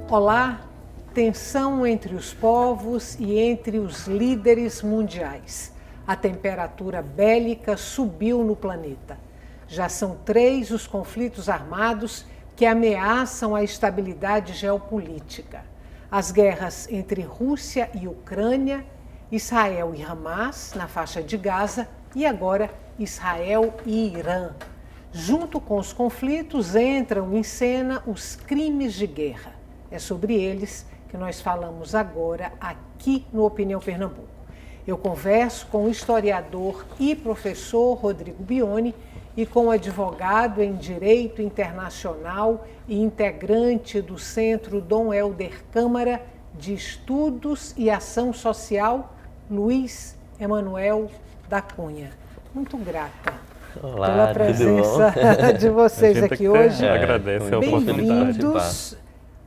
Olá, tensão entre os povos e entre os líderes mundiais. A temperatura bélica subiu no planeta. Já são 3 os conflitos armados que ameaçam a estabilidade geopolítica. As guerras entre Rússia e Ucrânia, Israel e Hamas, na faixa de Gaza, e agora Israel e Irã. Junto com os conflitos entram em cena os crimes de guerra. É sobre eles que nós falamos agora aqui no Opinião Pernambuco. Eu converso com o historiador e professor Rodrigo Bioni e com o advogado em Direito Internacional e integrante do Centro Dom Helder Câmara de Estudos e Ação Social, Luiz Emanuel da Cunha. Muito grata pela presença de vocês aqui hoje. Agradece a oportunidade. Bem-vindos.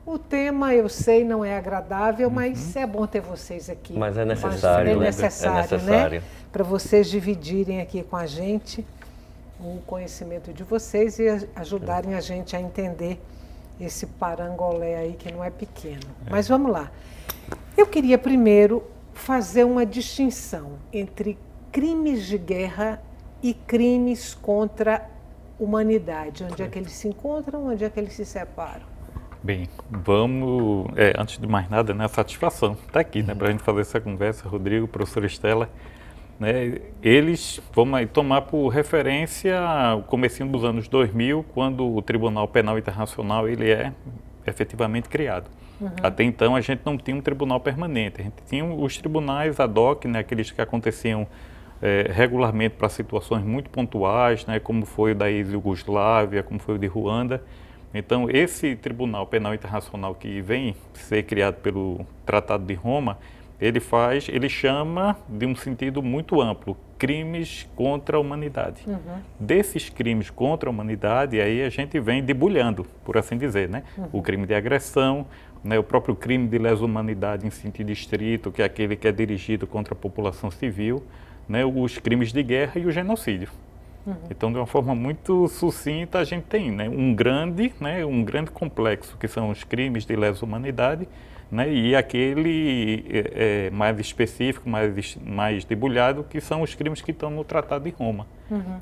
O tema, eu sei, não é agradável, mas é bom ter vocês aqui. Mas é necessário, é necessário, né? Para vocês dividirem aqui com a gente o conhecimento de vocês e ajudarem a gente a entender esse parangolé aí que não é pequeno. Mas vamos lá. Eu queria primeiro fazer uma distinção entre crimes de guerra e crimes contra a humanidade. Onde é que eles se encontram, onde é que eles se separam? Bem, vamos, antes de mais nada, né, a satisfação está aqui, né, para a gente fazer essa conversa, Rodrigo, professora Estela, né, eles, vamos aí tomar por referência o comecinho dos anos 2000, quando o Tribunal Penal Internacional ele é efetivamente criado. Até então a gente não tinha um tribunal permanente, a gente tinha os tribunais ad hoc, né, aqueles que aconteciam regularmente para situações muito pontuais, né, como foi o da ex-Iugoslávia, como foi o de Ruanda. Então, esse Tribunal Penal Internacional que vem ser criado pelo Tratado de Roma, ele chama de um sentido muito amplo, crimes contra a humanidade. Desses crimes contra a humanidade, aí a gente vem debulhando, por assim dizer, né? O crime de agressão, né? O próprio crime de lesa humanidade em sentido estrito, que é aquele que é dirigido contra a população civil, né? Os crimes de guerra e o genocídio. Então, de uma forma muito sucinta, a gente tem, né, um grande complexo, que são os crimes de lesa humanidade, né, e aquele mais específico, mais debulhado, que são os crimes que estão no Tratado de Roma,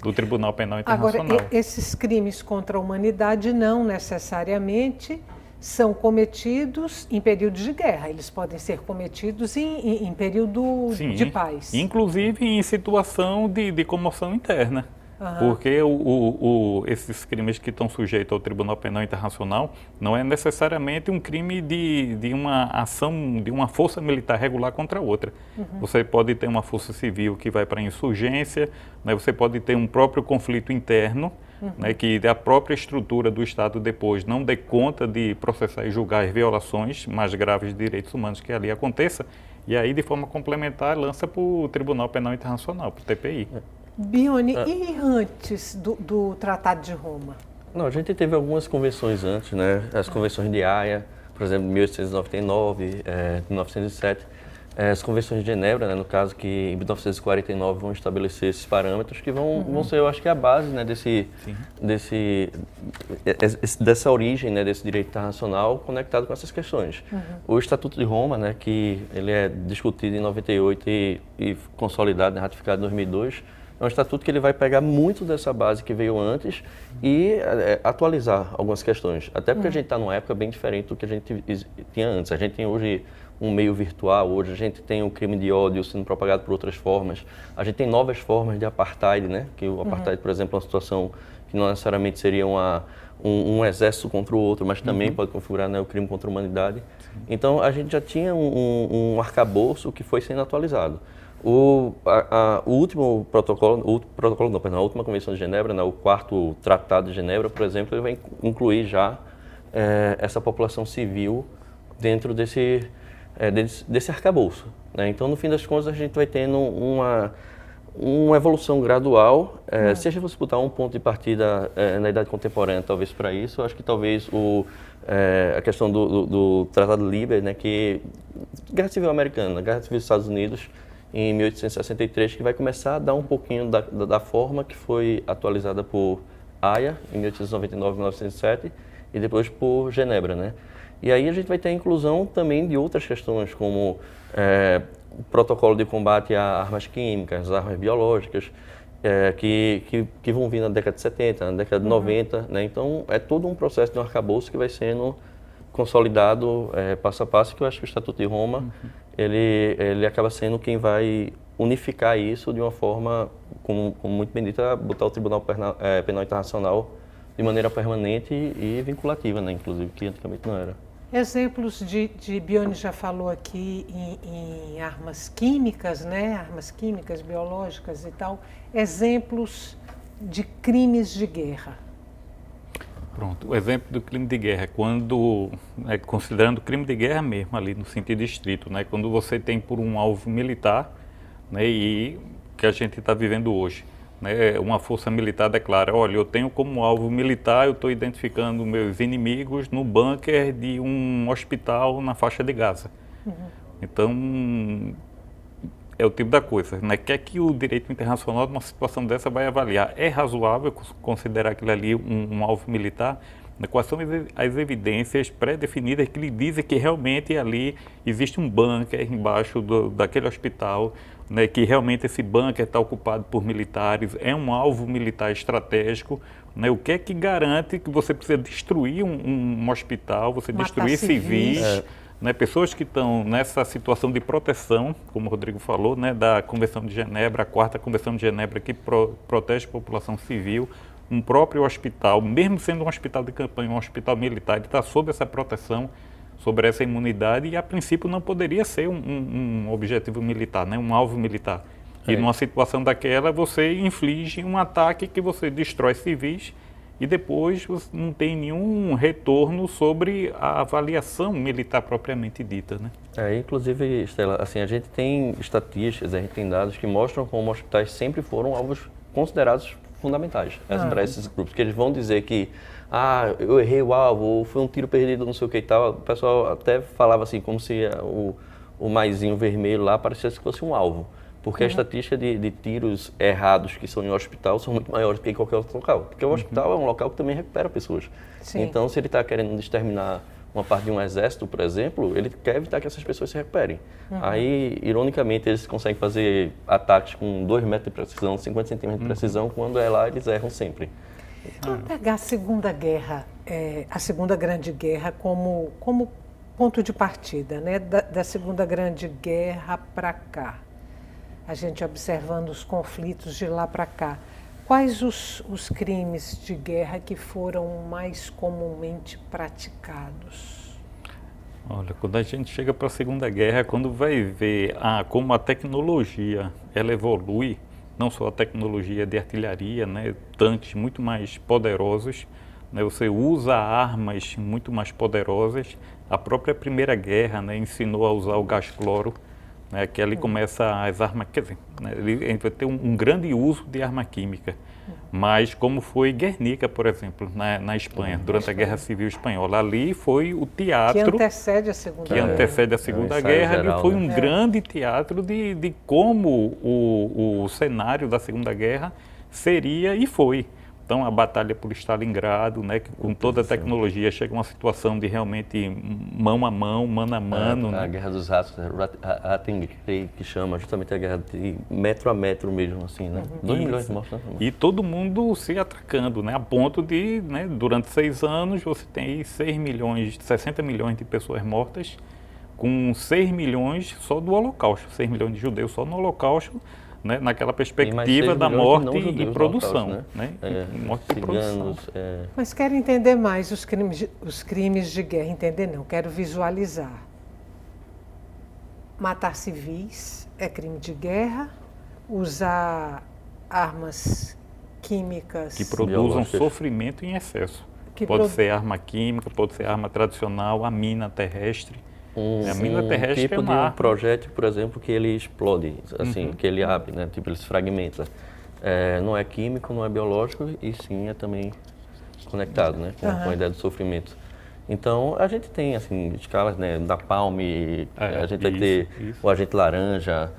do Tribunal Penal Internacional. Agora, esses crimes contra a humanidade não necessariamente são cometidos em períodos de guerra, eles podem ser cometidos em período de paz. Inclusive em situação de comoção interna. Porque esses crimes que estão sujeitos ao Tribunal Penal Internacional não é necessariamente um crime de uma ação, de uma força militar regular contra outra. Você pode ter uma força civil que vai para a insurgência, né? Você pode ter um próprio conflito interno, né? Que a própria estrutura do Estado depois não dê conta de processar e julgar as violações mais graves de direitos humanos que ali aconteça, e aí de forma complementar lança para o Tribunal Penal Internacional, para o TPI. Bioni, e antes do Tratado de Roma? Não, a gente teve algumas convenções antes, né? As convenções de Haia, por exemplo, 1899, 1907. As convenções de Genebra, né, no caso, que em 1949 vão estabelecer esses parâmetros que vão ser, eu acho que a base, né, dessa origem, né, desse direito internacional conectado com essas questões. O Estatuto de Roma, né, que ele é discutido em 98 e consolidado, né, ratificado em 2002, é um estatuto que ele vai pegar muito dessa base que veio antes e atualizar algumas questões. Até porque a gente está numa época bem diferente do que a gente tinha antes. A gente tem hoje um meio virtual, hoje a gente tem o crime de ódio sendo propagado por outras formas. A gente tem novas formas de apartheid, né? Que o apartheid, por exemplo, é uma situação que não necessariamente seria um exército contra o outro, mas também pode configurar, né, o crime contra a humanidade. Então, a gente já tinha um arcabouço que foi sendo atualizado. A última Convenção de Genebra, né, o 4º Tratado de Genebra, por exemplo, ele vai incluir já essa população civil dentro desse arcabouço, né? Então, no fim das contas, a gente vai tendo uma evolução gradual. Se a gente fosse botar um ponto de partida na Idade Contemporânea, talvez para isso, eu acho que talvez a questão do Tratado de Liber, né, que Guerra Civil Americana, Guerra Civil dos Estados Unidos, em 1863, que vai começar a dar um pouquinho da forma que foi atualizada por Haia, em 1899 e 1907, e depois por Genebra, né? E aí a gente vai ter a inclusão também de outras questões, como o protocolo de combate a armas químicas, armas biológicas, que vão vir na década de 70, na década de 90, né? Então, é todo um processo de um arcabouço que vai sendo consolidado passo a passo, que eu acho que o Estatuto de Roma, ele acaba sendo quem vai unificar isso de uma forma, como muito bem dita, botar o Tribunal Penal Internacional de maneira permanente e vinculativa, né? Inclusive, que antigamente não era. Exemplos Bione já falou aqui em armas químicas, né? Armas químicas, biológicas e tal. Exemplos de crimes de guerra. Pronto, o exemplo do crime de guerra é quando, considerando crime de guerra mesmo, ali no sentido estrito, né? Quando você tem por um alvo militar, né? E que a gente está vivendo hoje. Né, uma força militar declara, olha, eu tenho como alvo militar, eu estou identificando meus inimigos no bunker de um hospital na faixa de Gaza. Então, é o tipo da coisa, né? Que é que o direito internacional, numa situação dessa, vai avaliar? É razoável considerar aquilo ali um alvo militar? Quais são as evidências pré-definidas que lhe dizem que realmente ali existe um bunker embaixo daquele hospital, né, que realmente esse bunker está ocupado por militares, é um alvo militar estratégico, né? O que é que garante que você precisa destruir um hospital, você destruir civis, né, pessoas que estão nessa situação de proteção, como o Rodrigo falou, né, da Convenção de Genebra, a 4ª Convenção de Genebra, que protege a população civil, um próprio hospital, mesmo sendo um hospital de campanha, um hospital militar, ele está sob essa proteção, sobre essa imunidade, e a princípio não poderia ser um objetivo militar, né? Um alvo militar. E numa situação daquela você inflige um ataque que você destrói civis e depois você não tem nenhum retorno sobre a avaliação militar propriamente dita, né? Inclusive, Estela, assim, a gente tem estatísticas, a gente tem dados que mostram como hospitais sempre foram alvos considerados fundamentais para esses grupos, que eles vão dizer que eu errei o alvo, ou foi um tiro perdido, não sei o que e tal. O pessoal até falava assim, como se o maisinho vermelho lá parecesse que fosse um alvo. Porque a estatística de tiros errados que são em hospital são muito maiores do que em qualquer outro local. Porque o hospital é um local que também recupera pessoas. Sim. Então, se ele está querendo exterminar uma parte de um exército, por exemplo, ele quer evitar que essas pessoas se recuperem. Aí, ironicamente, eles conseguem fazer ataques com 2 metros de precisão, 50 centímetros de precisão, quando é lá, eles erram sempre. Vamos pegar a Segunda Guerra, a Segunda Grande Guerra como ponto de partida, né? Da Segunda Grande Guerra para cá. A gente observando os conflitos de lá para cá. Quais os crimes de guerra que foram mais comumente praticados? Olha, quando a gente chega para a Segunda Guerra, quando vai ver como a tecnologia ela evolui, não só a tecnologia de artilharia, né, tanques muito mais poderosos, né, você usa armas muito mais poderosas. A própria Primeira Guerra, né, ensinou a usar o gás cloro, né, que ali começa as armas, quer dizer, né, a gente vai ter um grande uso de arma química. Mas como foi Guernica, por exemplo, na Espanha, durante a Guerra Civil Espanhola, ali foi o teatro... Que antecede a Segunda Guerra. Que antecede a Segunda Guerra, ali foi um grande teatro de como o cenário da Segunda Guerra seria e foi. Então, a batalha por Stalingrado, né, que com toda a tecnologia chega a uma situação de realmente mão a mão, mano a mano. A Guerra dos Ratos, que chama justamente a guerra de metro a metro mesmo, assim, né? 2 milhões de mortos. E todo mundo se atacando, né, a ponto de, né, durante 6 anos, você tem 60 milhões de pessoas mortas, com 6 milhões só do Holocausto, 6 milhões de judeus só no Holocausto, né, naquela perspectiva da morte e produção, né? Morte e produção. Mas quero entender mais os crimes de guerra. Entender não, quero visualizar. Matar civis é crime de guerra, usar armas químicas... Que produzam sofrimento em excesso. Pode ser arma química, pode ser arma tradicional, a mina terrestre. A mina terrestre tipo de um projétil, por exemplo, que ele explode, assim, que ele abre, né? Tipo, ele se fragmenta. Não é químico, não é biológico, e sim é também conectado, né? Com a ideia do sofrimento. Então, a gente tem, assim, escalas, né? Da Palme, a gente vai ter o agente laranja.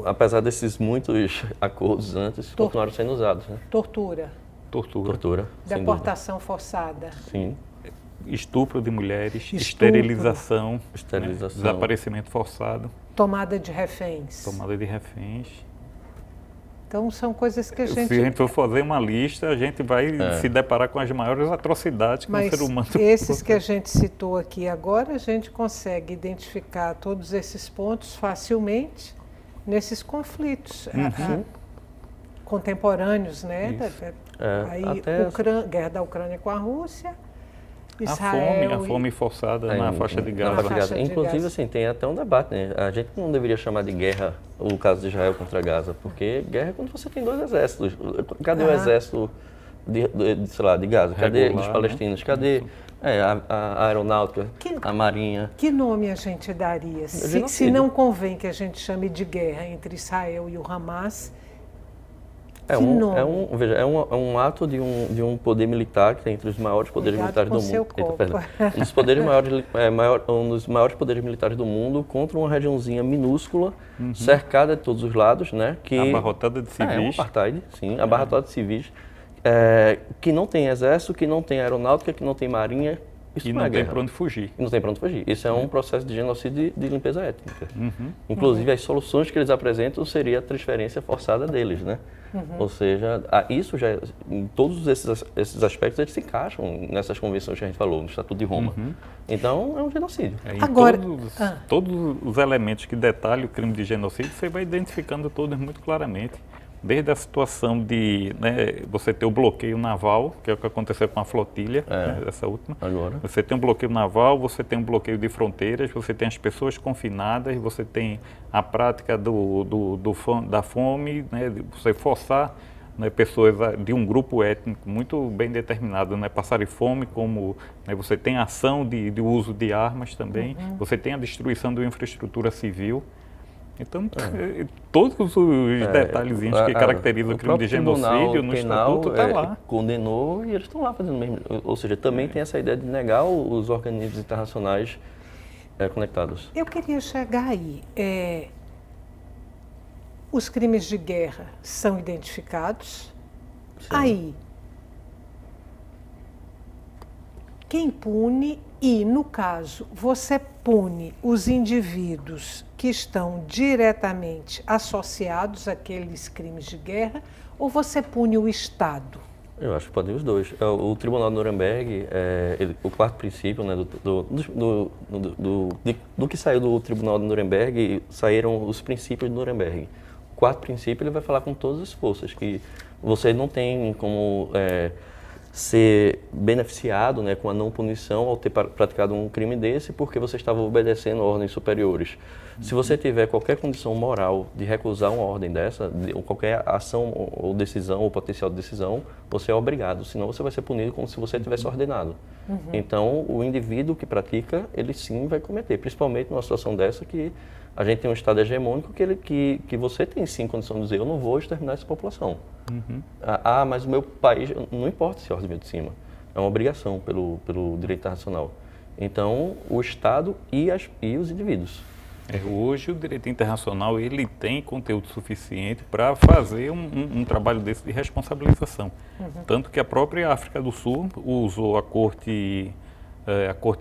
Apesar desses muitos acordos antes, continuaram sendo usados, né? Tortura. Tortura. Deportação forçada. Sim. estupro de mulheres, Estupro. esterilização, Esterilização. Né? Desaparecimento forçado, Tomada de reféns. tomada de reféns. Então são coisas que a Se a gente... gente for fazer uma lista, a gente vai se deparar com as maiores atrocidades que Mas o ser humano... esses que a gente citou aqui agora, a gente consegue identificar todos esses pontos facilmente nesses conflitos contemporâneos, né? Aí, guerra da Ucrânia com a Rússia, Israel... A fome forçada na faixa de Na Gaza. faixa de Gaza. Inclusive, assim, tem até um debate, né? A gente não deveria chamar de guerra o caso de Israel contra Gaza, porque guerra é quando você tem 2 exércitos. Cadê o exército sei lá, de Gaza? Cadê Regular, dos palestinos? Cadê a aeronáutica, a marinha? Que nome a gente daria? Se não convém que a gente chame de guerra entre Israel e o Hamas, É um ato de um poder militar que tem entre os maiores poderes militares do mundo. Um dos maiores poderes militares do mundo contra uma regiãozinha minúscula, cercada de todos os lados, né? Abarrotada de civis. É um apartheid, sim, abarrotada de civis, que não tem exército, que não tem aeronáutica, que não tem marinha. Isso e não não tem guerra. para onde fugir. E não tem para onde fugir. Isso é um processo de genocídio de limpeza étnica. Inclusive, as soluções que eles apresentam seria a transferência forçada deles, né? Ou seja, isso já, em todos esses aspectos, eles se encaixam nessas convenções que a gente falou, no Estatuto de Roma. Então, é um genocídio. Agora, todos os elementos que detalham o crime de genocídio, você vai identificando todos muito claramente. Desde a situação de você ter o bloqueio naval, que é o que aconteceu com a flotilha, essa última. Agora. Você tem um bloqueio naval, você tem um bloqueio de fronteiras, você tem as pessoas confinadas, você tem a prática da fome, né, de você forçar pessoas de um grupo étnico muito bem determinado, passarem fome, como você tem a ação de uso de armas também, você tem a destruição da infraestrutura civil. Então, todos os detalhezinhos que caracterizam o crime de genocídio no Estatuto está lá. Condenou e eles estão lá fazendo o mesmo. Ou seja, também tem essa ideia de negar os organismos internacionais conectados. Eu queria chegar aí. Os crimes de guerra são identificados. Sim. Aí, quem pune e, no caso, você pune os indivíduos que estão diretamente associados àqueles crimes de guerra ou você pune o Estado? Eu acho que podem os dois. O Tribunal de Nuremberg, o quarto princípio, né, do que saiu do Tribunal de Nuremberg, saíram os princípios de Nuremberg. O quarto princípio ele vai falar com todas as forças, que você não tem como ser beneficiado, né, com a não punição ao ter praticado um crime desse porque você estava obedecendo ordens superiores. Se você tiver qualquer condição moral de recusar uma ordem dessa, ou qualquer ação ou decisão ou potencial de decisão, você é obrigado, senão você vai ser punido como se você tivesse ordenado. Então, o indivíduo que pratica, ele sim vai cometer, principalmente numa situação dessa que a gente tem um Estado hegemônico que você tem sim condição de dizer, eu não vou exterminar essa população. Mas o meu país, não importa se é ordem de cima, é uma obrigação pelo direito internacional. Então, o Estado e os indivíduos. Hoje o direito internacional ele tem conteúdo suficiente para fazer um trabalho desse de responsabilização. Tanto que a própria África do Sul usou a Corte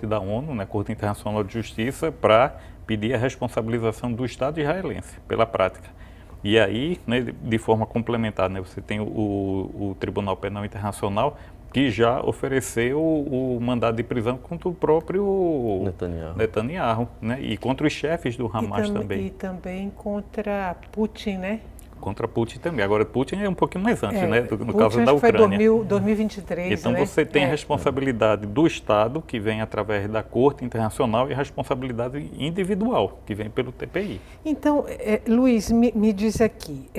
da ONU, né, a Corte Internacional de Justiça, para pedir a responsabilização do Estado israelense pela prática. E aí, de forma complementar, você tem o Tribunal Penal Internacional, que já ofereceu o mandado de prisão contra o próprio Netanyahu, e contra os chefes do Hamas também. E também contra Putin, né? Contra Putin também. Agora, Putin é um pouquinho mais antes, no Putin caso da Ucrânia. Foi 2023, então, você tem a responsabilidade do Estado, que vem através da Corte Internacional, e a responsabilidade individual, que vem pelo TPI. Então, Luiz, me diz aqui,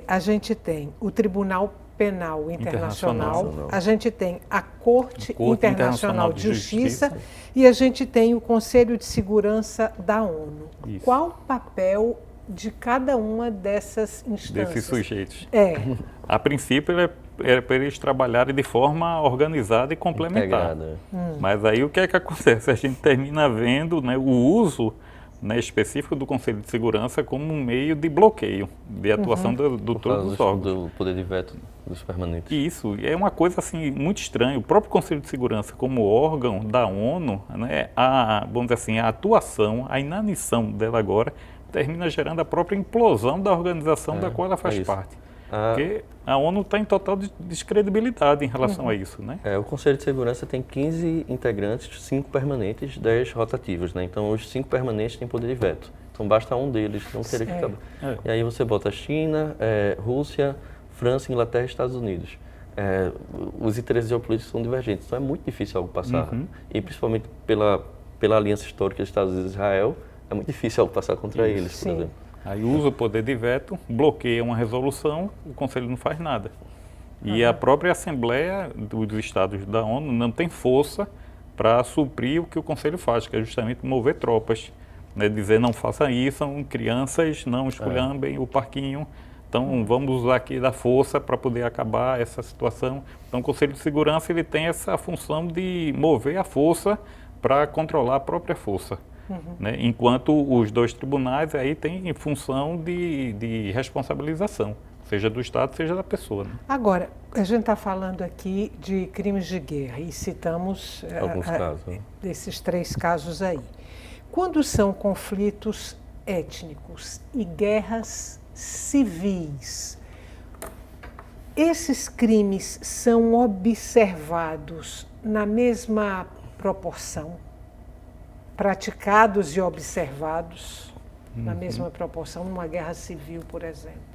a gente tem o Tribunal Penal Internacional, a gente tem a Corte Internacional de Justiça e a gente tem o Conselho de Segurança da ONU. Isso. Qual o papel de cada uma dessas instâncias? Desses sujeitos. A princípio, é para eles trabalharem de forma organizada e complementar. Mas aí o que é que acontece? A gente termina vendo o uso específico do Conselho de Segurança como um meio de bloqueio, de atuação todos os órgãos. Do poder de veto dos permanentes. Isso é uma coisa assim muito estranha. O próprio Conselho de Segurança, como órgão da ONU, né, vamos dizer assim, a atuação, a inanição dela agora termina gerando a própria implosão da organização da qual ela faz parte. Porque a ONU está em total descredibilidade em relação a isso, né? O Conselho de Segurança tem 15 integrantes, 5 permanentes, 10 rotativos, né? Então, os 5 permanentes têm poder de veto. Então, basta um deles não querer que acabe. E aí você bota China, Rússia, França, Inglaterra e Estados Unidos. Os interesses geopolíticos são divergentes, então é muito difícil algo passar. E principalmente pela aliança histórica dos Estados Unidos e Israel, é muito difícil algo passar contra eles, por exemplo. Aí usa o poder de veto, bloqueia uma resolução, o Conselho não faz nada. E a própria Assembleia dos Estados da ONU não tem força para suprir o que o Conselho faz, que é justamente mover tropas. Né, dizer não faça isso, são crianças, não esculhambem o parquinho. Então vamos usar aqui da força para poder acabar essa situação. Então o Conselho de Segurança ele tem essa função de mover a força para controlar a própria força. Né? Enquanto os 2 tribunais aí têm função de responsabilização, seja do Estado, seja da pessoa. Né? Agora, a gente está falando aqui de crimes de guerra e citamos alguns casos, né? Desses 3 casos aí. Quando são conflitos étnicos e guerras civis, esses crimes são observados na mesma proporção? Praticados e observados na mesma proporção numa guerra civil, por exemplo?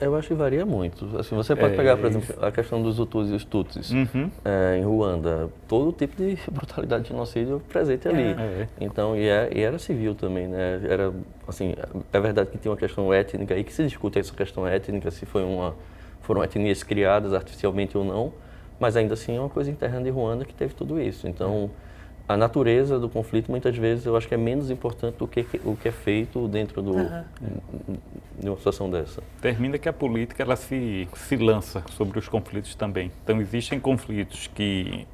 Eu acho que varia muito. Assim, você pode pegar, por exemplo, a questão dos Hutus e os Tutsis em Ruanda. Todo tipo de brutalidade de genocídio presente ali. Então, e era civil também, né? Era, assim, é verdade que tinha uma questão étnica aí, que se discute essa questão étnica, se foram etnias criadas artificialmente ou não, mas ainda assim é uma coisa interna de Ruanda que teve tudo isso. Então, a natureza do conflito, muitas vezes, eu acho que é menos importante do que o que é feito dentro de uma situação dessa. Termina que a política ela se lança sobre os conflitos também. Então, existem conflitos que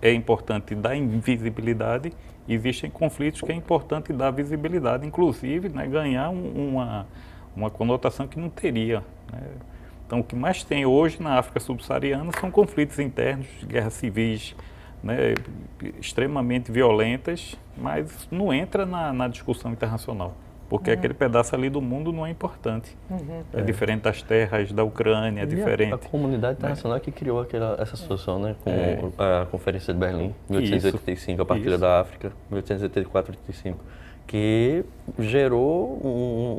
é importante dar invisibilidade, e existem conflitos que é importante dar visibilidade, inclusive, né, ganhar uma conotação que não teria. Né? Então, o que mais tem hoje na África subsaariana são conflitos internos, guerras civis, né, extremamente violentas, mas não entra na discussão internacional, porque aquele pedaço ali do mundo não é importante. É diferente das terras da Ucrânia, é diferente. A comunidade internacional que criou essa situação, né, com a Conferência de Berlim, 1885, a partilha da África, 1884-85, que gerou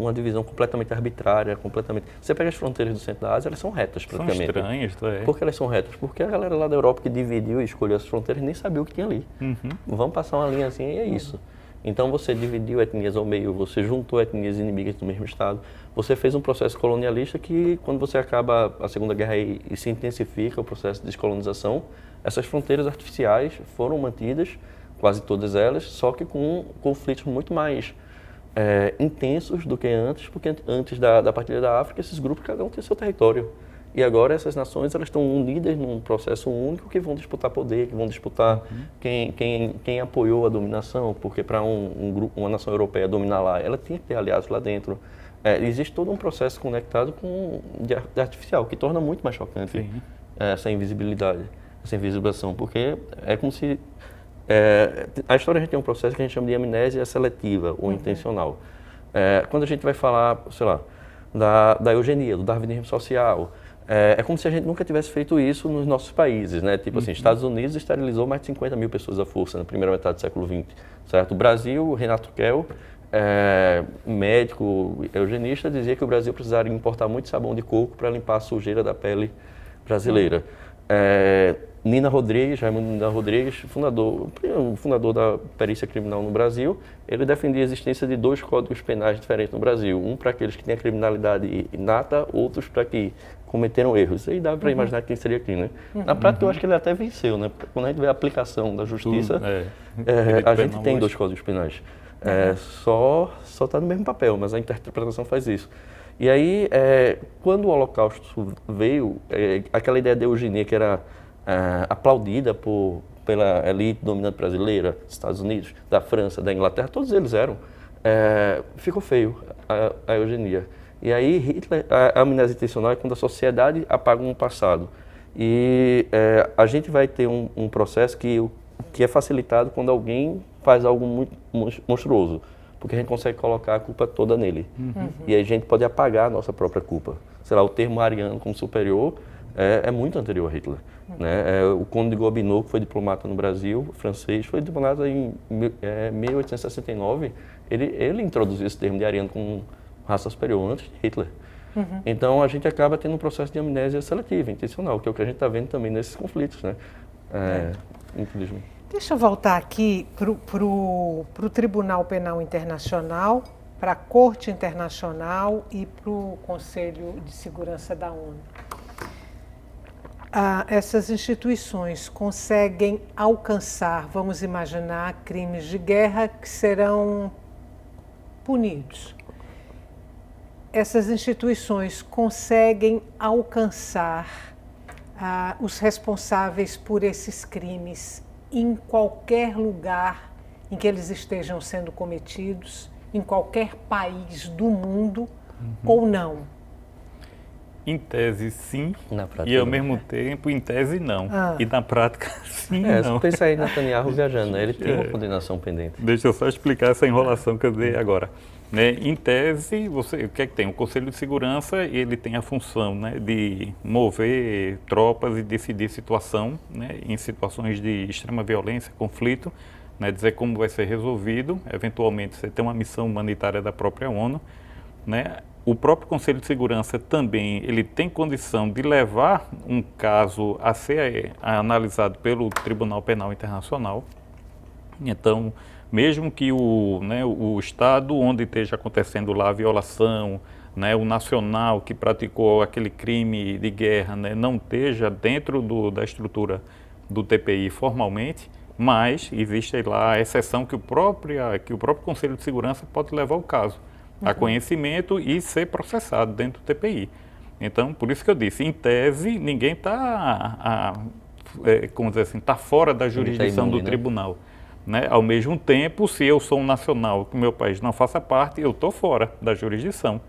uma divisão completamente arbitrária, completamente... Você pega as fronteiras do centro da Ásia, elas são retas praticamente. São estranhas, Por que elas são retas? Porque a galera lá da Europa que dividiu e escolheu as fronteiras nem sabia o que tinha ali. Vamos passar uma linha assim e é isso. Então você dividiu etnias ao meio, você juntou etnias inimigas do mesmo estado, você fez um processo colonialista que, quando você acaba a Segunda Guerra e se intensifica o processo de descolonização, essas fronteiras artificiais foram mantidas, quase todas elas, só que com conflitos muito mais intensos do que antes, porque antes da partilha da África, esses grupos, cada um tinha seu território. E agora essas nações elas estão unidas num processo único que vão disputar poder, que vão disputar quem apoiou a dominação, porque para uma nação europeia dominar lá, ela tinha que ter aliados lá dentro. Existe todo um processo conectado de artificial, que torna muito mais chocante essa invisibilidade, essa invisibilização, porque é como se... a história a gente tem um processo que a gente chama de amnésia seletiva ou intencional. Quando a gente vai falar, sei lá, da eugenia, do darwinismo social, é como se a gente nunca tivesse feito isso nos nossos países, né? Tipo assim, Estados Unidos esterilizou mais de 50 mil pessoas à força na primeira metade do século XX, certo? O Brasil, Renato Kell, médico eugenista, dizia que o Brasil precisaria importar muito sabão de coco para limpar a sujeira da pele brasileira. Nina Rodrigues, Raimundo Nina Rodrigues, fundador da perícia criminal no Brasil, ele defendia a existência de 2 códigos penais diferentes no Brasil. Um para aqueles que têm a criminalidade inata, outros para que cometeram erros. Aí dá para imaginar quem seria quem, né? Na prática, eu acho que ele até venceu, né? Quando a gente vê a aplicação da justiça, a gente tem 2 códigos penais. Só está no mesmo papel, mas a interpretação faz isso. E aí, quando o Holocausto veio, aquela ideia de eugenia que era aplaudida pela elite dominante brasileira, dos Estados Unidos, da França, da Inglaterra, todos eles eram, ficou feio a eugenia. E aí, Hitler, a amnésia intencional é quando a sociedade apaga um passado. E a gente vai ter um processo que é facilitado quando alguém faz algo muito monstruoso, porque a gente consegue colocar a culpa toda nele. E aí a gente pode apagar a nossa própria culpa. Sei lá, o termo ariano como superior é muito anterior a Hitler. Né? O Conde de Gobineau, que foi diplomata no Brasil, francês, foi diplomata em 1869, ele introduziu esse termo de ariano como raça superior antes de Hitler. Então a gente acaba tendo um processo de amnésia seletiva, intencional, que é o que a gente está vendo também nesses conflitos, né? Infelizmente. Deixa eu voltar aqui para o Tribunal Penal Internacional, para a Corte Internacional e para o Conselho de Segurança da ONU. Essas instituições conseguem alcançar, vamos imaginar, crimes de guerra que serão punidos. Essas instituições conseguem alcançar os responsáveis por esses crimes em qualquer lugar em que eles estejam sendo cometidos, em qualquer país do mundo ou não? Em tese, sim, Na prática, e ao não. mesmo tempo, em tese, não. E na prática, sim, não. Pensa aí Netanyahu viajando, né? Ele tem uma condenação pendente. Deixa eu só explicar essa enrolação que eu dei agora. Né? Em tese, o que é que tem? O Conselho de Segurança, ele tem a função, né, de mover tropas e decidir situação, né, em situações de extrema violência, conflito, né, dizer como vai ser resolvido, eventualmente você tem uma missão humanitária da própria ONU, né? O próprio Conselho de Segurança também, ele tem condição de levar um caso a ser analisado pelo Tribunal Penal Internacional. Então, mesmo que o Estado onde esteja acontecendo lá a violação, né, o nacional que praticou aquele crime de guerra, né, não esteja dentro da estrutura do TPI formalmente, mas existe lá a exceção que o próprio Conselho de Segurança pode levar o caso a conhecimento e ser processado dentro do TPI. Então, por isso que eu disse, em tese, ninguém está, como dizer assim, está fora da jurisdição do tribunal. Né? Ao mesmo tempo, se eu sou um nacional que meu país não faça parte, eu estou fora da jurisdição.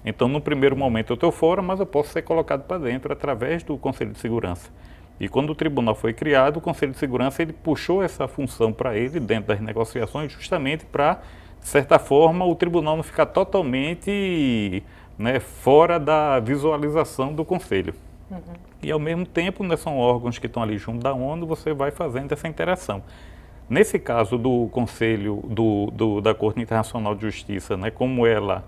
Então, no primeiro momento eu estou fora, mas eu posso ser colocado para dentro através do Conselho de Segurança. E quando o tribunal foi criado, o Conselho de Segurança ele puxou essa função para ele dentro das negociações, justamente para, de certa forma, o tribunal não ficar totalmente, né, fora da visualização do Conselho. E, ao mesmo tempo, né, são órgãos que estão ali junto da ONU, você vai fazendo essa interação. Nesse caso do Conselho da Corte Internacional de Justiça, né, como ela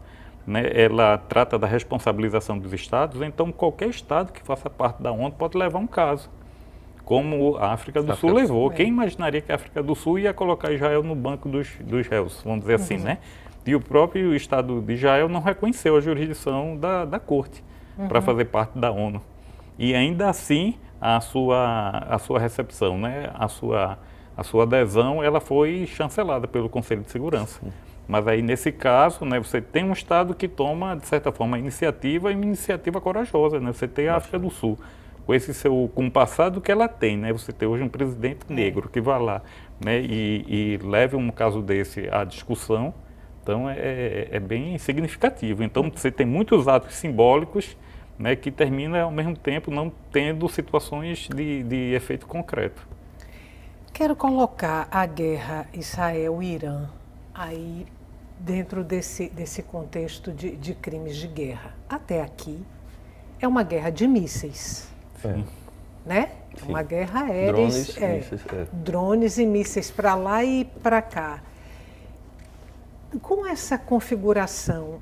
trata da responsabilização dos Estados, então qualquer Estado que faça parte da ONU pode levar um caso, como a África do Sul levou. Quem imaginaria que a África do Sul ia colocar Israel no banco dos réus, vamos dizer assim, né? E o próprio Estado de Israel não reconheceu a jurisdição da Corte para fazer parte da ONU. E ainda assim, a sua recepção, né, a sua adesão, ela foi chancelada pelo Conselho de Segurança. Mas aí, nesse caso, né, você tem um Estado que toma, de certa forma, a iniciativa, e uma iniciativa corajosa, né? Você tem a África do Sul, com o passado que ela tem, né? Você tem hoje um presidente negro que vai lá, né, e leve um caso desse à discussão. Então, é bem significativo. Então, você tem muitos atos simbólicos, né, que terminam, ao mesmo tempo, não tendo situações de efeito concreto. Quero colocar a guerra Israel-Irã aí dentro desse contexto de crimes de guerra. Até aqui é uma guerra de mísseis, né? É uma guerra aérea, drones e mísseis para lá e para cá. Com essa configuração,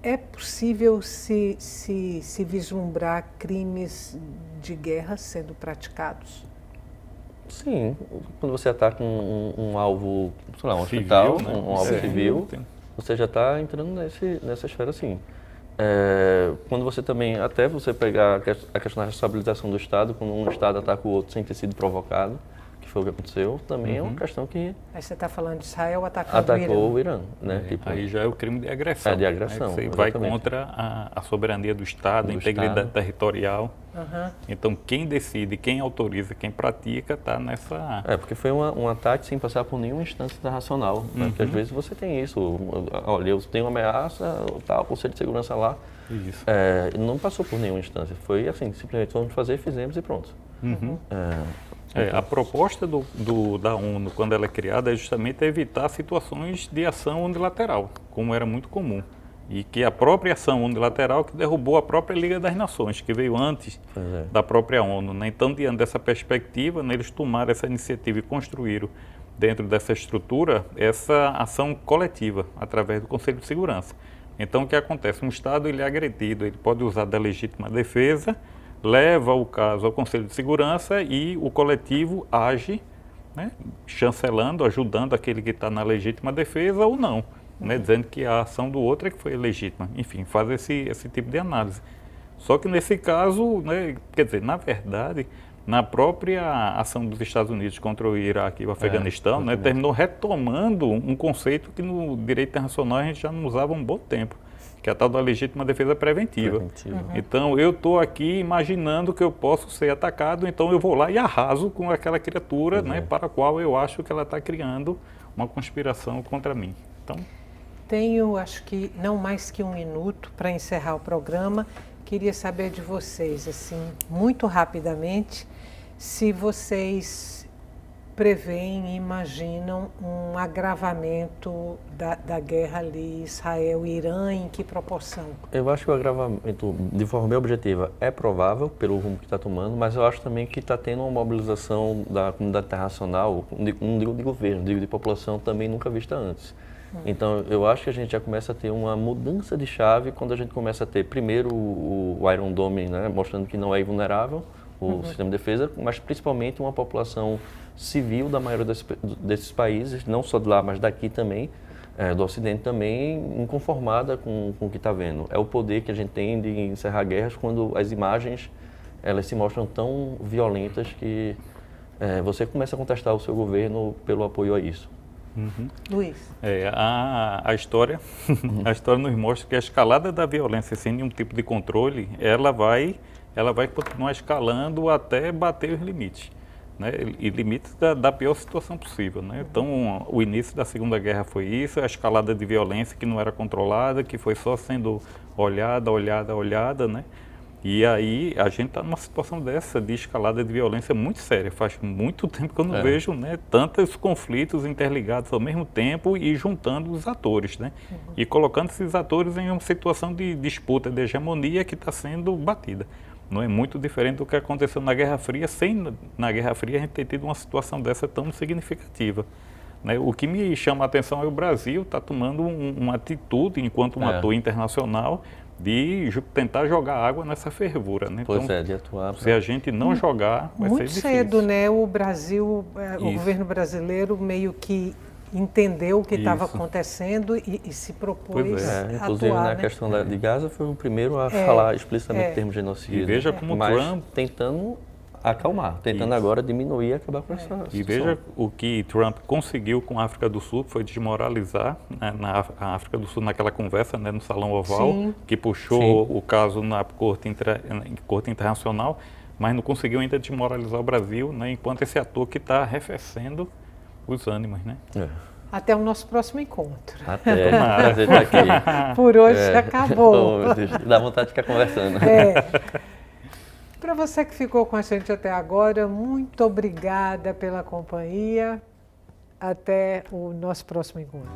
é possível se vislumbrar crimes de guerra sendo praticados? Sim, quando você ataca um alvo, sei lá, um hospital, né? um alvo civil, você já está entrando nessa esfera, sim. Quando você também, até você pegar a questão da responsabilização do Estado, quando um Estado ataca o outro sem ter sido provocado, que que foi o que aconteceu, também é uma questão que Aí você está falando de Israel atacando atacou o Irã, né? Aí já é o crime de agressão. É de agressão, Né? Você vai exatamente. contra a soberania do Estado, a integridade territorial. Então, quem decide, quem autoriza, quem pratica, está nessa... Porque foi um ataque sem passar por nenhuma instância internacional. Né? Porque às vezes você tem isso, olha, eu tenho uma ameaça, o Conselho de Segurança lá, Isso. não passou por nenhuma instância. Foi assim, simplesmente vamos fazer, fizemos e pronto. A proposta da ONU, quando ela é criada, é justamente evitar situações de ação unilateral, como era muito comum. E que a própria ação unilateral que derrubou a própria Liga das Nações, que veio antes da própria ONU. Né? Então, diante dessa perspectiva, né, eles tomaram essa iniciativa e construíram, dentro dessa estrutura, essa ação coletiva, através do Conselho de Segurança. Então, o que acontece? Um Estado ele é agredido, ele pode usar da legítima defesa, leva o caso ao Conselho de Segurança e o coletivo age, né, chancelando, ajudando aquele que está na legítima defesa ou não, né, dizendo que a ação do outro é que foi legítima. Enfim, faz esse tipo de análise. Só que nesse caso, né, quer dizer, na verdade, na própria ação dos Estados Unidos contra o Iraque e o Afeganistão, né, terminou retomando um conceito que no direito internacional a gente já não usava há um bom tempo, que é a tal da legítima defesa preventiva. Então, eu estou aqui imaginando que eu posso ser atacado, então eu vou lá e arraso com aquela criatura, né, para a qual eu acho que ela está criando uma conspiração contra mim. Então, tenho, acho que não mais que 1 minuto para encerrar o programa. Queria saber de vocês, assim, muito rapidamente, se vocês preveem e imaginam um agravamento da guerra ali, Israel e Irã, em que proporção? Eu acho que o agravamento, de forma bem objetiva, é provável pelo rumo que está tomando, mas eu acho também que está tendo uma mobilização da comunidade internacional, não digo de governo, digo de população, também nunca vista antes. Então, eu acho que a gente já começa a ter uma mudança de chave quando a gente começa a ter, primeiro, o Iron Dome, né, mostrando que não é invulnerável, o sistema de defesa, mas principalmente uma população civil da maioria desses países, não só de lá, mas daqui também, do Ocidente também, inconformada com o que está vendo. É o poder que a gente tem de encerrar guerras quando as imagens elas se mostram tão violentas que você começa a contestar o seu governo pelo apoio a isso. Luiz? A história nos mostra que a escalada da violência sem nenhum tipo de controle, ela vai continuar escalando até bater os limites, né? E limites da pior situação possível, né? Então, o início da Segunda Guerra foi isso, a escalada de violência que não era controlada, que foi só sendo olhada, né? E aí a gente está numa situação dessa de escalada de violência muito séria. Faz muito tempo que eu não vejo, né, tantos conflitos interligados ao mesmo tempo e juntando os atores, né? E colocando esses atores em uma situação de disputa, de hegemonia que está sendo batida. Não é muito diferente do que aconteceu na Guerra Fria, na Guerra Fria a gente ter tido uma situação dessa tão significativa. Né? O que me chama a atenção é o Brasil está tomando uma atitude, enquanto um ator internacional, de tentar jogar água nessa fervura. Né? Pois então, de atuar. Se a gente não jogar, vai muito ser difícil. cedo, né? O Brasil, o governo brasileiro meio que entendeu o que estava acontecendo e se propôs a inclusive atuar, na né? questão de Gaza foi o primeiro a falar explicitamente em termos de genocídio. E veja como mas Trump tentando acalmar, tentando agora diminuir e acabar com essa situação. E veja o que Trump conseguiu com a África do Sul, foi desmoralizar, né, a África do Sul naquela conversa, né, no Salão Oval, que puxou o caso na Corte Internacional, mas não conseguiu ainda desmoralizar o Brasil, né, enquanto esse ator que está arrefecendo os ânimos. Né? Até o nosso próximo encontro. Até, prazer estar aqui. Por hoje acabou. Dá vontade de ficar conversando. Para você que ficou com a gente até agora, muito obrigada pela companhia. Até o nosso próximo encontro.